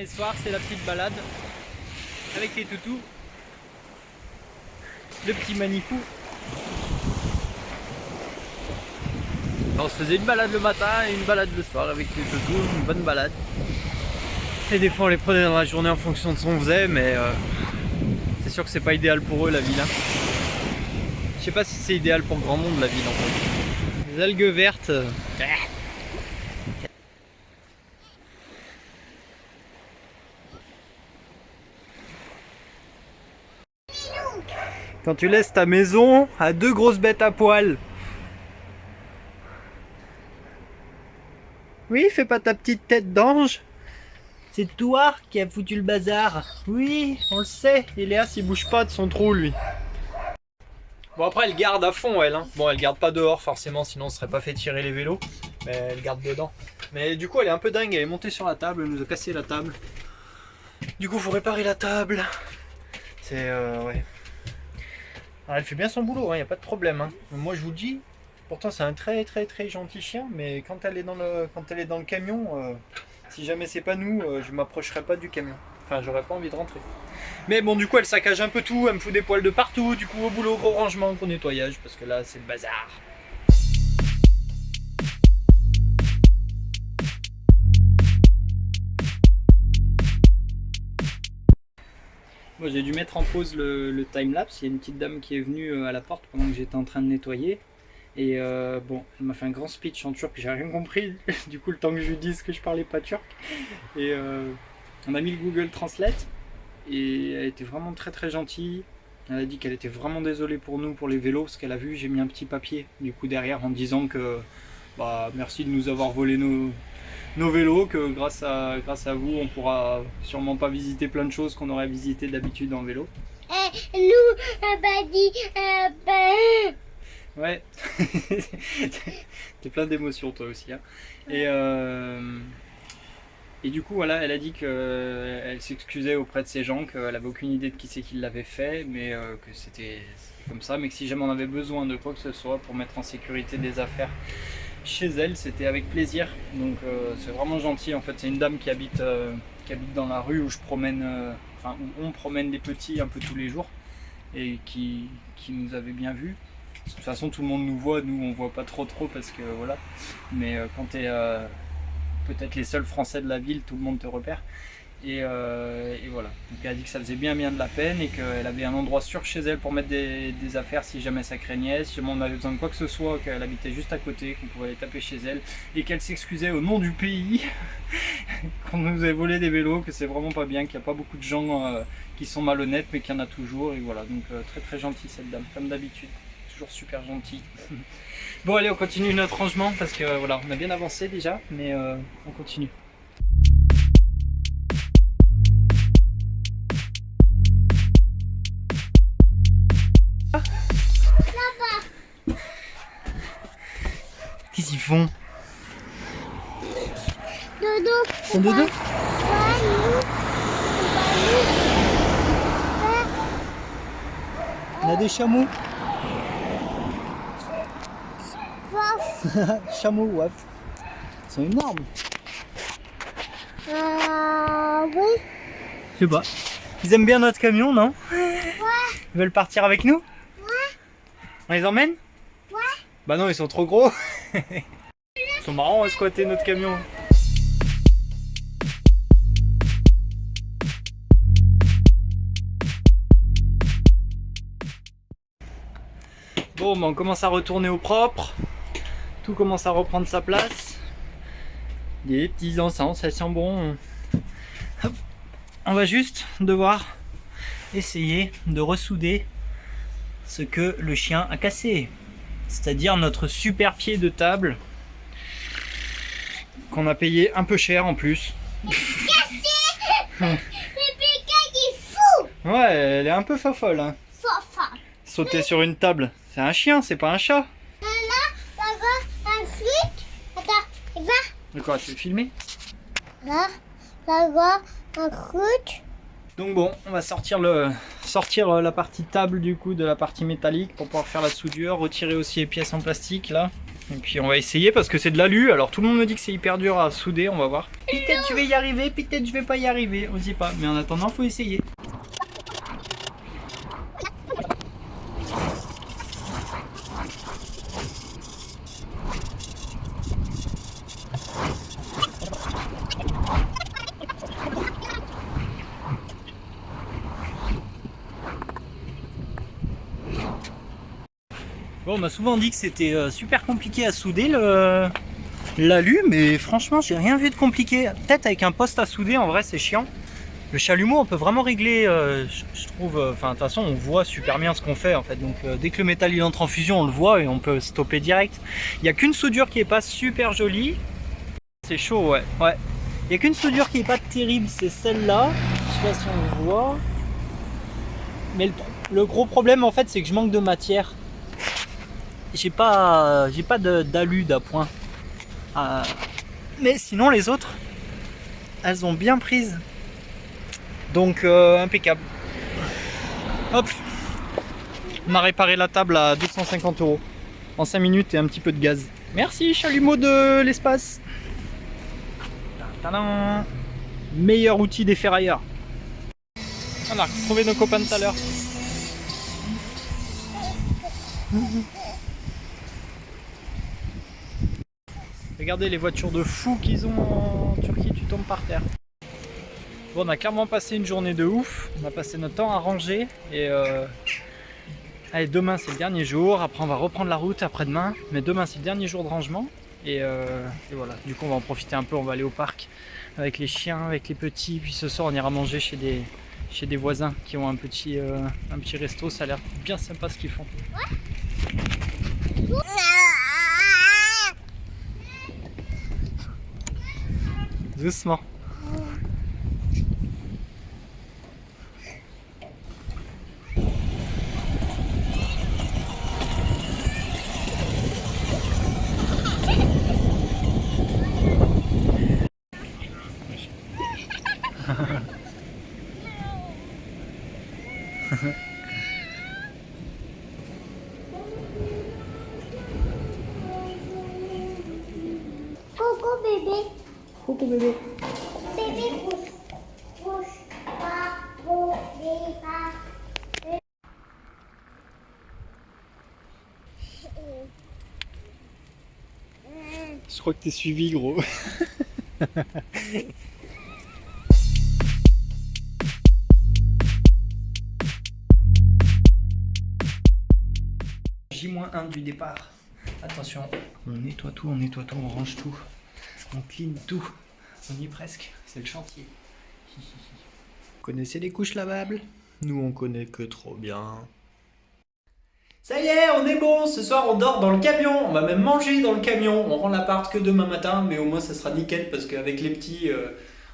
les soirs, c'est la petite balade avec les toutous. Le petit Manifou. On se faisait une balade le matin et une balade le soir avec les toutous, une bonne balade. Et des fois on les prenait dans la journée en fonction de ce qu'on faisait, mais c'est sûr que c'est pas idéal pour eux la ville. Hein. Je sais pas si c'est idéal pour grand monde la ville en fait. Les algues vertes. Quand tu laisses ta maison à deux grosses bêtes à poil. Oui, fais pas ta petite tête d'ange. C'est toi qui as foutu le bazar. Oui, on le sait. Et Léa s'il bouge pas de son trou lui. Bon après elle garde à fond elle. Hein. Bon elle garde pas dehors forcément sinon on serait pas fait tirer les vélos. Mais elle garde dedans. Mais du coup elle est un peu dingue. Elle est montée sur la table. Elle nous a cassé la table. Du coup faut réparer la table. C'est ouais. Alors, elle fait bien son boulot, il n'y a pas de problème. Hein. Moi je vous le dis, pourtant c'est un très gentil chien, mais quand elle est dans le camion, si jamais c'est pas nous, je m'approcherai pas du camion. Enfin j'aurais pas envie de rentrer. Mais bon du coup elle saccage un peu tout, elle me fout des poils de partout, du coup au boulot, gros rangement, gros nettoyage, parce que là c'est le bazar. Moi j'ai dû mettre en pause le timelapse, il y a une petite dame qui est venue à la porte pendant que j'étais en train de nettoyer. Et bon, elle m'a fait un grand speech en turc, j'ai rien compris, du coup le temps que je lui dise que je parlais pas turc. Et on a mis le Google Translate, et elle était vraiment très gentille. Elle a dit qu'elle était vraiment désolée pour nous, pour les vélos, parce qu'elle a vu, j'ai mis un petit papier du coup derrière en disant que bah, merci de nous avoir volé nos vélos, que grâce à vous on pourra sûrement pas visiter plein de choses qu'on aurait visité d'habitude en vélo. Ouais, t'es plein d'émotions toi aussi. Hein. Et du coup, voilà, elle a dit qu'elle s'excusait auprès de ces gens, qu'elle avait aucune idée de qui c'est qui l'avait fait, mais que c'était comme ça, mais que si jamais on avait besoin de quoi que ce soit pour mettre en sécurité des affaires chez elle, c'était avec plaisir. Donc c'est vraiment gentil. En fait, c'est une dame qui habite dans la rue où je promène, où on promène les petits un peu tous les jours, et qui nous avait bien vus. De toute façon tout le monde nous voit, nous on voit pas trop parce que voilà, mais quand tu es peut-être les seuls français de la ville, tout le monde te repère, et voilà. Donc elle a dit que ça faisait bien de la peine et qu'elle avait un endroit sûr chez elle pour mettre des affaires si jamais ça craignait, si jamais on avait besoin de quoi que ce soit, qu'elle habitait juste à côté, qu'on pouvait aller taper chez elle, et qu'elle s'excusait au nom du pays qu'on nous avait volé des vélos, que c'est vraiment pas bien, qu'il n'y a pas beaucoup de gens qui sont malhonnêtes, mais qu'il y en a toujours, et voilà. Donc très gentille cette dame, comme d'habitude. Toujours super gentil. Bon allez, on continue notre rangement parce que voilà, on a bien avancé déjà, mais on continue. Là-bas. Qu'est-ce qu'ils font? Dodo. Ils font dodo? On a des chameaux. Chameaux, waf. Ils sont énormes. Oui. Je sais pas. Ils aiment bien notre camion, non? Ouais. Ils veulent partir avec nous? Ouais. On les emmène? Ouais. Bah non, ils sont trop gros. Ils sont marrants à squatter notre camion. Bon, bah on commence à retourner au propre. Tout commence à reprendre sa place. Des petits encens, ça sent bon. Hop. On va juste devoir essayer de ressouder ce que le chien a cassé. C'est-à-dire notre super pied de table qu'on a payé un peu cher en plus. Le piquet est fou. Ouais, elle est un peu fofolle. Hein. Sauter sur une table, c'est un chien, c'est pas un chat. Là-bas, un flûte. Attends, va. De quoi, tu veux filmer? Là-bas, un flûte. Donc bon, on va sortir la partie table du coup de la partie métallique pour pouvoir faire la soudure, retirer aussi les pièces en plastique là. Et puis on va essayer parce que c'est de l'alu. Alors tout le monde me dit que c'est hyper dur à souder, on va voir. Peut-être je vais y arriver, peut-être je vais pas y arriver, on sait pas. Mais en attendant, faut essayer. Bon, on m'a souvent dit que c'était super compliqué à souder l'alu, mais franchement, j'ai rien vu de compliqué. Peut-être avec un poste à souder, en vrai, c'est chiant. Le chalumeau, on peut vraiment régler, je trouve. Enfin, de toute façon, on voit super bien ce qu'on fait en fait. Donc, dès que le métal il entre en fusion, on le voit et on peut stopper direct. Il n'y a qu'une soudure qui est pas super jolie. C'est chaud, ouais. Ouais. Il n'y a qu'une soudure qui est pas terrible, c'est celle-là. Je sais pas si on le voit. Mais le gros problème, en fait, c'est que je manque de matière. J'ai pas d'alu d'appoint. Mais sinon les autres, elles ont bien prise. Donc impeccable. Hop. On m'a réparé la table à 250 € en 5 minutes et un petit peu de gaz. Merci chalumeau de l'espace. Tadam. Meilleur outil des ferrailleurs. On a retrouvé nos copains de tout à l'heure. Regardez les voitures de fous qu'ils ont en Turquie, tu tombes par terre. Bon, on a clairement passé une journée de ouf, on a passé notre temps à ranger et allez, demain c'est le dernier jour, après on va reprendre la route après-demain, mais demain c'est le dernier jour de rangement et voilà, du coup on va en profiter un peu, on va aller au parc avec les chiens, avec les petits, puis ce soir on ira manger chez des voisins qui ont un petit resto, ça a l'air bien sympa ce qu'ils font. Doucement. Coucou bébé. Coucou bébé. Bébé bouge. Bouge. Pas. Bébé pas. Je crois que t'es suivi gros. J-1 du départ. Attention, on nettoie tout, on range tout, on clean tout. On y est presque, c'est le chantier. Vous connaissez les couches lavables? Nous on connaît que trop bien. Ça y est, on est bon, ce soir on dort dans le camion, on va même manger dans le camion. On rend l'appart que demain matin, mais au moins ça sera nickel parce qu'avec les petits,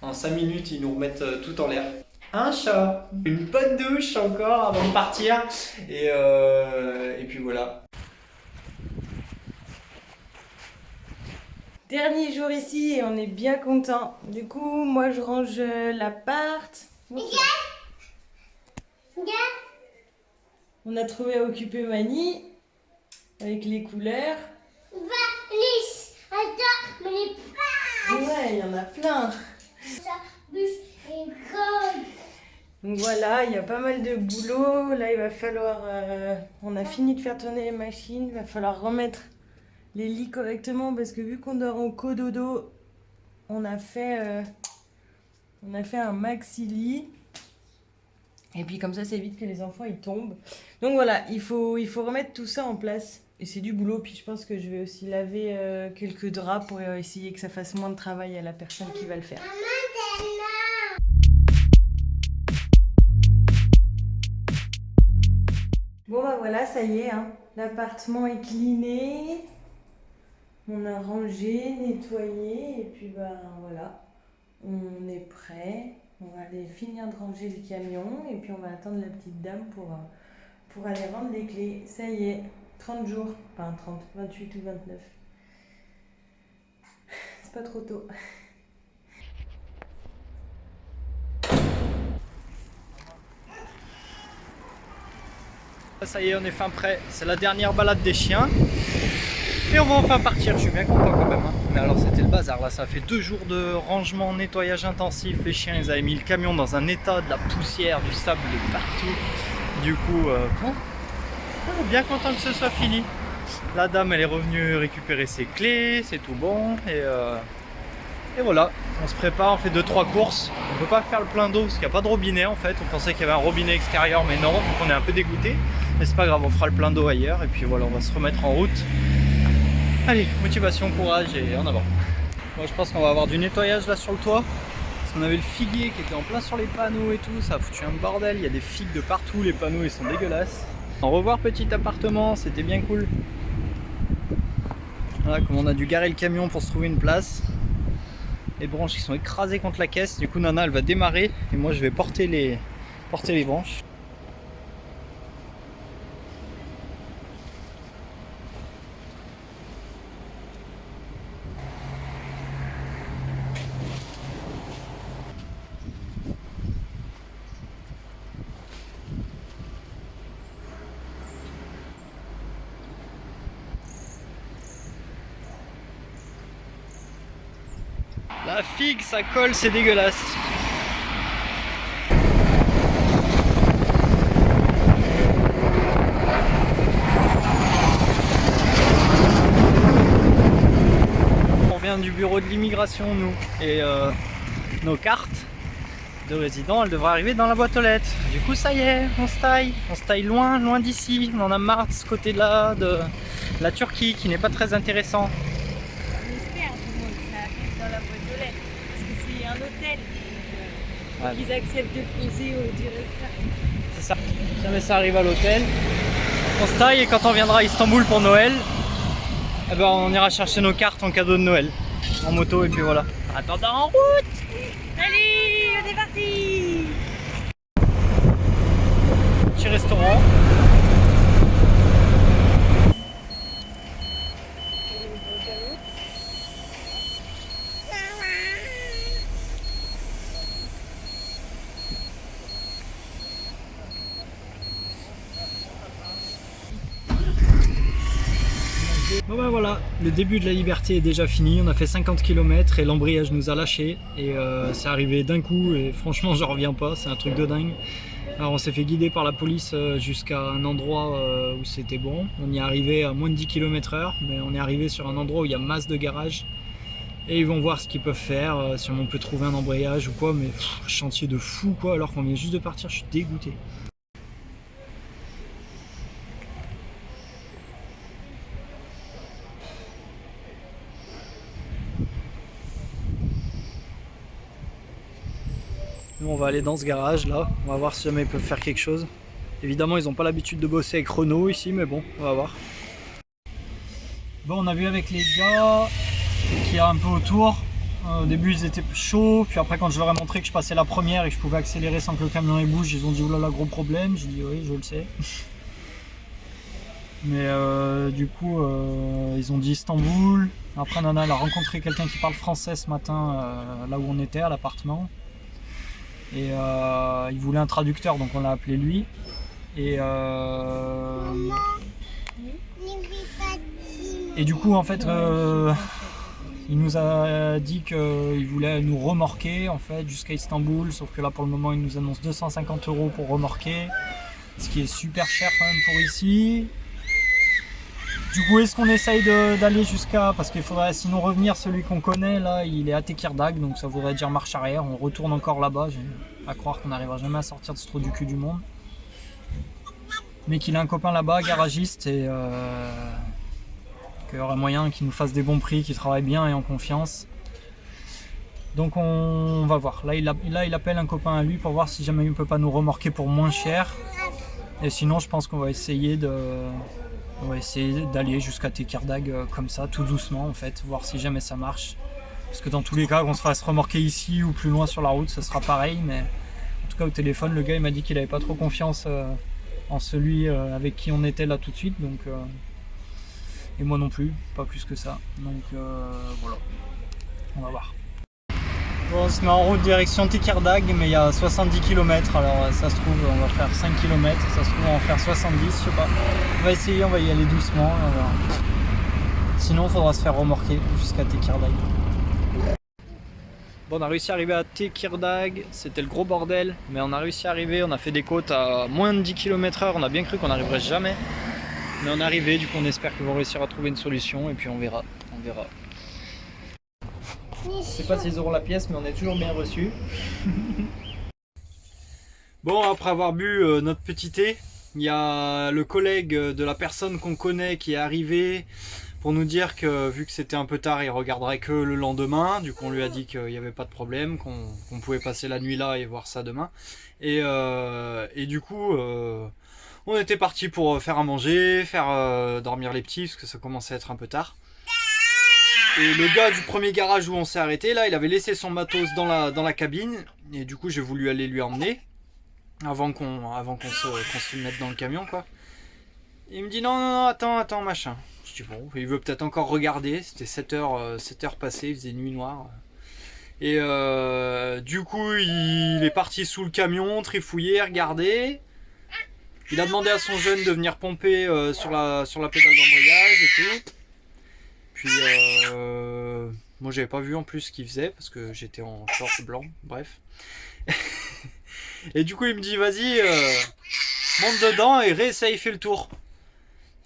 en 5 minutes, ils nous remettent tout en l'air. Un chat, une bonne douche encore avant de partir, et puis voilà. Dernier jour ici et on est bien content. Du coup, moi je range l'appart. On a trouvé à occuper Mani avec les couleurs. Valise. Attends, mais les pas. Ouais, il y en a plein. Ça bouge et colle. Donc voilà, il y a pas mal de boulot. Là, il va falloir. On a fini de faire tourner les machines. Il va falloir remettre les lits correctement parce que vu qu'on dort en cododo, on a fait un maxi lit. Et puis comme ça, ça évite que les enfants ils tombent. Donc voilà, il faut remettre tout ça en place. Et c'est du boulot. Puis je pense que je vais aussi laver quelques draps pour essayer que ça fasse moins de travail à la personne qui va le faire. Bon bah voilà, ça y est, hein. L'appartement est cleané. On a rangé, nettoyé. Et puis bah voilà, on est prêt. On va aller finir de ranger le camion et puis on va attendre la petite dame pour aller rendre les clés. Ça y est, 30 jours, enfin 30, 28 ou 29. C'est pas trop tôt. Ça y est, on est fin prêt. C'est la dernière balade des chiens. Et on va enfin partir, je suis bien content quand même. Hein. Mais alors c'était le bazar là, ça a fait 2 jours de rangement, nettoyage intensif. Les chiens ils avaient mis le camion dans un état, de la poussière, du sable de partout. Du coup, bien content que ce soit fini. La dame elle est revenue récupérer ses clés, c'est tout bon. Et voilà, on se prépare, on fait 2-3 courses. On peut pas faire le plein d'eau parce qu'il n'y a pas de robinet en fait. On pensait qu'il y avait un robinet extérieur mais non, donc on est un peu dégoûté. Mais c'est pas grave, on fera le plein d'eau ailleurs. Et puis voilà, on va se remettre en route. Allez, motivation, courage et en avant. Moi je pense qu'on va avoir du nettoyage là sur le toit. Parce qu'on avait le figuier qui était en plein sur les panneaux et tout. Ça a foutu un bordel, il y a des figues de partout, les panneaux ils sont dégueulasses. Au revoir petit appartement, c'était bien cool. Voilà, comme on a dû garer le camion pour se trouver une place. Les branches qui sont écrasées contre la caisse. Du coup Nana elle va démarrer et moi je vais porter les branches. La figue, ça colle, c'est dégueulasse. On vient du bureau de l'immigration, nous. Et nos cartes de résidents, elles devraient arriver dans la boîte aux lettres. Du coup, ça y est, on se taille. On se taille loin, loin d'ici. On en a marre de ce côté-là, de la Turquie, qui n'est pas très intéressant. Ils acceptent de poser au directeur. C'est ça. Si jamais ça arrive à l'hôtel, on se taille et quand on viendra à Istanbul pour Noël, eh ben on ira chercher nos cartes en cadeau de Noël. En moto et puis voilà. Attendant en route. Allez, on est parti. Petit restaurant. Bon ben voilà, le début de la liberté est déjà fini, on a fait 50 km et l'embrayage nous a lâché et c'est arrivé d'un coup et franchement j'en reviens pas, c'est un truc de dingue. Alors on s'est fait guider par la police jusqu'à un endroit où c'était bon, on y est arrivé à moins de 10 km/h mais on est arrivé sur un endroit où il y a masse de garages et ils vont voir ce qu'ils peuvent faire, si on peut trouver un embrayage ou quoi, mais chantier de fou quoi, alors qu'on vient juste de partir, je suis dégoûté. Nous on va aller dans ce garage là, on va voir si jamais ils peuvent faire quelque chose. Évidemment ils n'ont pas l'habitude de bosser avec Renault ici mais bon, on va voir. Bon on a vu avec les gars qui a un peu autour. Au début ils étaient chauds, puis après quand je leur ai montré que je passais la première et que je pouvais accélérer sans que le camion il bouge, ils ont dit oulala gros problème, j'ai dit oui je le sais. Mais du coup ils ont dit Istanbul. Après Nana elle a rencontré quelqu'un qui parle français ce matin là où on était à l'appartement. Et il voulait un traducteur donc on l'a appelé lui. Et du coup en fait il nous a dit qu'il voulait nous remorquer en fait jusqu'à Istanbul, sauf que là pour le moment il nous annonce 250 € pour remorquer, ce qui est super cher quand même pour ici. Du coup est-ce qu'on essaye d'aller jusqu'à, parce qu'il faudrait sinon revenir, celui qu'on connaît là il est à Tekirdağ donc ça voudrait dire marche arrière, on retourne encore là-bas, j'ai à croire qu'on n'arrivera jamais à sortir de ce trou du cul du monde. Mais qu'il a un copain là-bas, garagiste, et qu'il y aurait moyen qu'il nous fasse des bons prix, qu'il travaille bien et en confiance. Donc on va voir, là il appelle un copain à lui pour voir si jamais il ne peut pas nous remorquer pour moins cher. Et sinon je pense qu'on va essayer d'aller jusqu'à Tekirdağ comme ça, tout doucement en fait, voir si jamais ça marche. Parce que dans tous les cas, qu'on se fasse remorquer ici ou plus loin sur la route, ça sera pareil. Mais en tout cas au téléphone, le gars il m'a dit qu'il avait pas trop confiance en celui avec qui on était là tout de suite. Donc, et moi non plus, pas plus que ça. Donc voilà, on va voir. Bon, on se met en route direction Tekirdağ, mais il y a 70 km. Alors ça se trouve, on va faire 5 km. Ça se trouve, on va en faire 70, je sais pas. On va essayer, on va y aller doucement. On va voir. Sinon, il faudra se faire remorquer jusqu'à Tekirdagh. Bon, on a réussi à arriver à Tekirdagh, c'était le gros bordel, mais on a réussi à arriver, on a fait des côtes à moins de 10 km/h, on a bien cru qu'on n'arriverait jamais. Mais on est arrivé, du coup on espère qu'ils vont réussir à trouver une solution et puis on verra. Je sais pas s'ils auront la pièce, mais on est toujours bien reçus. Bon, après avoir bu notre petit thé, il y a le collègue de la personne qu'on connaît qui est arrivé pour nous dire que vu que c'était un peu tard, il regarderait que le lendemain. Du coup, on lui a dit qu'il n'y avait pas de problème, qu'on pouvait passer la nuit là et voir ça demain. Et du coup, on était parti pour faire à manger, faire dormir les petits, parce que ça commençait à être un peu tard. Et le gars du premier garage où on s'est arrêté, là, il avait laissé son matos dans la cabine. Et du coup, j'ai voulu aller lui emmener avant qu'on se mette dans le camion, quoi. Il me dit non, attends, machin. Je dis bon, il veut peut-être encore regarder. C'était 7 heures passées, il faisait nuit noire. Et du coup, il est parti sous le camion, trifouiller, regarder. Il a demandé à son jeune de venir pomper sur la pédale d'embrayage et tout. Puis moi j'avais pas vu en plus ce qu'il faisait parce que j'étais en short blanc, bref. Et du coup il me dit vas-y, monte dedans et réessaye, fais le tour.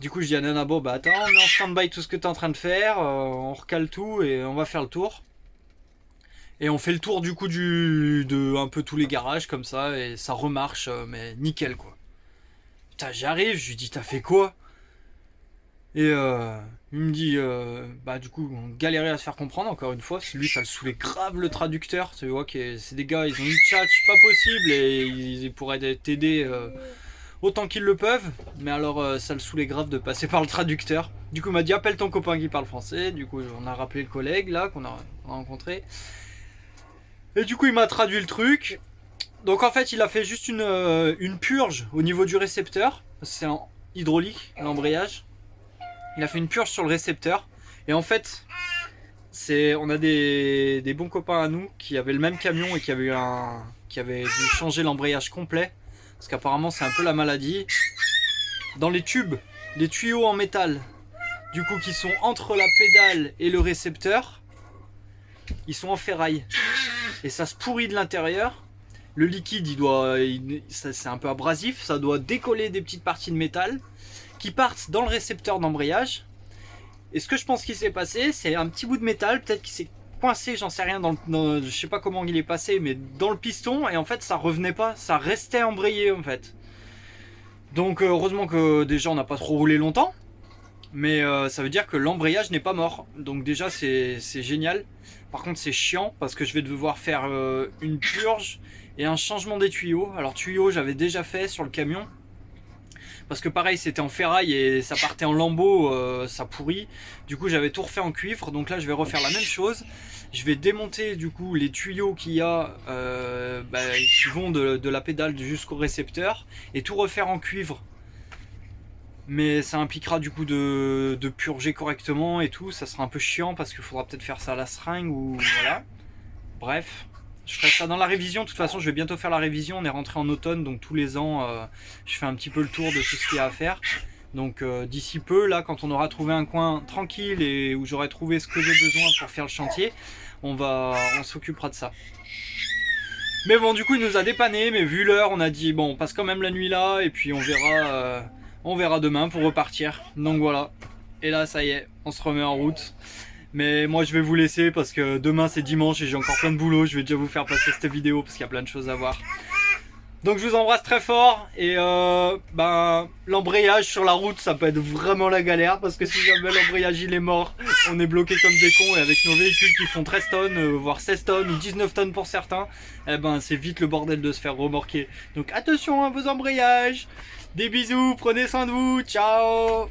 Du coup je dis à Nana, bon bah attends, on met en stand-by tout ce que t'es en train de faire, on recale tout et on va faire le tour. Et on fait le tour du coup de un peu tous les garages comme ça et ça remarche, mais nickel quoi. Putain j'arrive, je lui dis t'as fait quoi? Et il me dit, bah du coup on galérait à se faire comprendre encore une fois, lui ça le saoulait grave le traducteur, tu vois que c'est des gars, ils ont une tchatch pas possible et ils pourraient t'aider autant qu'ils le peuvent, mais alors ça le saoulait grave de passer par le traducteur. Du coup il m'a dit appelle ton copain qui parle français, du coup on a rappelé le collègue là qu'on a rencontré. Et du coup il m'a traduit le truc. Donc en fait il a fait juste une purge au niveau du récepteur, c'est en hydraulique, l'embrayage. Il a fait une purge sur le récepteur. Et en fait, on a des bons copains à nous qui avaient le même camion et qui avaient dû changer l'embrayage complet. Parce qu'apparemment c'est un peu la maladie. Dans les tubes, les tuyaux en métal, du coup qui sont entre la pédale et le récepteur, ils sont en ferraille. Et ça se pourrit de l'intérieur. Le liquide, c'est un peu abrasif, ça doit décoller des petites parties de métal qui partent dans le récepteur d'embrayage. Et ce que je pense qu'il s'est passé, c'est un petit bout de métal, peut-être qu'il s'est coincé, j'en sais rien, je sais pas comment il est passé, mais dans le piston, et en fait ça revenait pas, ça restait embrayé en fait. Donc heureusement que déjà on n'a pas trop roulé longtemps, mais ça veut dire que l'embrayage n'est pas mort. Donc déjà c'est génial. Par contre c'est chiant parce que je vais devoir faire une purge et un changement des tuyaux. Alors tuyaux j'avais déjà fait sur le camion, parce que pareil c'était en ferraille et ça partait en lambeaux, ça pourrit. Du coup j'avais tout refait en cuivre, donc là je vais refaire la même chose. Je vais démonter du coup les tuyaux qu'il y a qui vont de la pédale jusqu'au récepteur et tout refaire en cuivre. Mais ça impliquera du coup de purger correctement et tout, ça sera un peu chiant parce qu'il faudra peut-être faire ça à la seringue ou voilà. Bref. Je ferai ça dans la révision, de toute façon je vais bientôt faire la révision, on est rentré en automne donc tous les ans je fais un petit peu le tour de tout ce qu'il y a à faire. Donc d'ici peu, là quand on aura trouvé un coin tranquille et où j'aurai trouvé ce que j'ai besoin pour faire le chantier, on s'occupera de ça. Mais bon du coup il nous a dépanné, mais vu l'heure on a dit bon on passe quand même la nuit là et puis on verra demain pour repartir. Donc voilà, et là ça y est, on se remet en route. Mais moi je vais vous laisser parce que demain c'est dimanche et j'ai encore plein de boulot. Je vais déjà vous faire passer cette vidéo parce qu'il y a plein de choses à voir. Donc je vous embrasse très fort. Et l'embrayage sur la route ça peut être vraiment la galère, parce que si jamais l'embrayage il est mort, on est bloqué comme des cons. Et avec nos véhicules qui font 13 tonnes, voire 16 tonnes ou 19 tonnes pour certains, c'est vite le bordel de se faire remorquer. Donc attention à vos embrayages. Des bisous, prenez soin de vous, ciao.